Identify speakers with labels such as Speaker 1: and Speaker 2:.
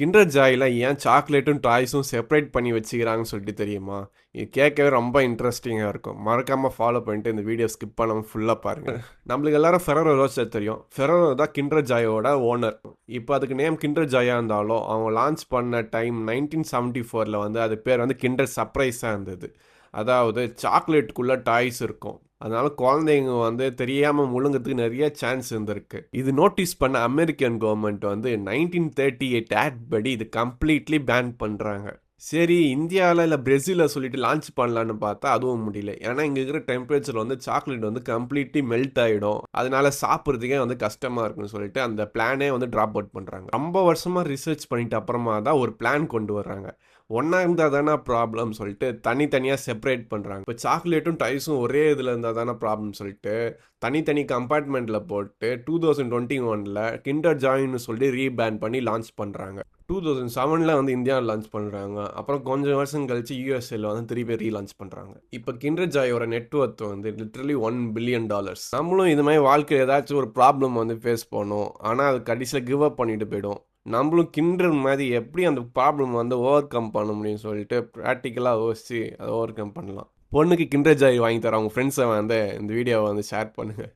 Speaker 1: Kinder ஜாயில் ஏன் சாக்லேட்டும் டாய்ஸும் separate பண்ணி வச்சுக்கிறாங்கன்னு சொல்லிட்டு தெரியுமா? இது கேட்கவே ரொம்ப இன்ட்ரெஸ்டிங்காக இருக்கும். மறக்காமல் ஃபாலோ பண்ணிட்டு இந்த வீடியோ ஸ்கிப் பண்ணாமல் ஃபுல்லாக பாருங்கள். நம்மளுக்கு எல்லாரும் ஃபெரரோ ரோச்சர் தெரியும். ஃபெரரோ தான் கிண்டர் ஜாயோட ஓனர். இப்போ அதுக்கு நேம் கிண்டர் ஜாயா இருந்தாலும் அவங்க லான்ச் பண்ண டைம் 1974 வந்து அது பேர் வந்து கிண்டர் சர்ப்ரைஸாக இருந்தது. அதாவது சாக்லேட்டுக்குள்ளே டாய்ஸ் இருக்கும். அதனால குழந்தைங்க வந்து தெரியாமல் முழுங்கிறதுக்கு நிறைய சான்ஸ் இருந்திருக்கு. இது நோட்டீஸ் பண்ண அமெரிக்கன் கவர்மெண்ட் வந்து 1938 ஆக்ட் படி இது கம்ப்ளீட்லி பேன் பண்ணுறாங்க. சரி, இந்தியாவில் இல்லை பிரேசிலில் சொல்லிட்டு லான்ச் பண்ணலான்னு பார்த்தா அதுவும் முடியல. ஏன்னா இங்கே இருக்கிற டெம்பரேச்சர் வந்து சாக்லேட் வந்து கம்ப்ளீட்லி மெல்ட் ஆகிடும். அதனால சாப்பிட்றதுக்கே வந்து கஷ்டமாக இருக்குன்னு சொல்லிட்டு அந்த பிளானே வந்து ட்ராப் அவுட் பண்ணுறாங்க. ரொம்ப வருஷமாக ரிசர்ச் பண்ணிட்டு அப்புறமா தான் ஒரு பிளான் கொண்டு வர்றாங்க. ஒன்றா இருந்தால் தானே ப்ராப்ளம் சொல்லிட்டு தனித்தனியாக செப்பரேட் பண்ணுறாங்க. இப்போ சாக்லேட்டும் டைஸும் ஒரே இதில் இருந்தால் தானே ப்ராப்ளம் சொல்லிட்டு தனித்தனி கம்பார்ட்மெண்ட்டில் போட்டு 2021 கிண்டர் ஜாயின்னு சொல்லி ரீபேன் பண்ணி லான்ச் பண்ணுறாங்க. 2007 வந்து இந்தியாவில் லான்ச் பண்ணுறாங்க. அப்புறம் கொஞ்சம் வருஷம் கழிச்சு யூஎஸ்ஏல வந்து திருப்பி ரீலான்ச் பண்ணுறாங்க. இப்போ கிண்டர் ஜாயோட நெட்ஒர்த் வந்து லிட்டரலி $1 பில்லியன். நம்மளும் இது மாதிரி வாழ்க்கையில் ஏதாச்சும் ஒரு ப்ராப்ளம் வந்து ஃபேஸ் பண்ணோம். ஆனால் அது கடைசியில் கிவ் அப் பண்ணிட்டு போயிடும். நம்மளும் கிண்டர் மாதிரி எப்படி அந்த ப்ராப்ளம் வந்து ஓவர் கம் பண்ண முடியும்னு சொல்லிட்டு ப்ராக்டிக்கலாக யோசிச்சு அதை ஓவர் கம் பண்ணலாம். பொண்ணுக்கு கிண்டர் ஜாய் வாங்கி தர அவங்க ஃப்ரெண்ட்ஸை வந்து இந்த வீடியோவை வந்து ஷேர் பண்ணுங்கள்.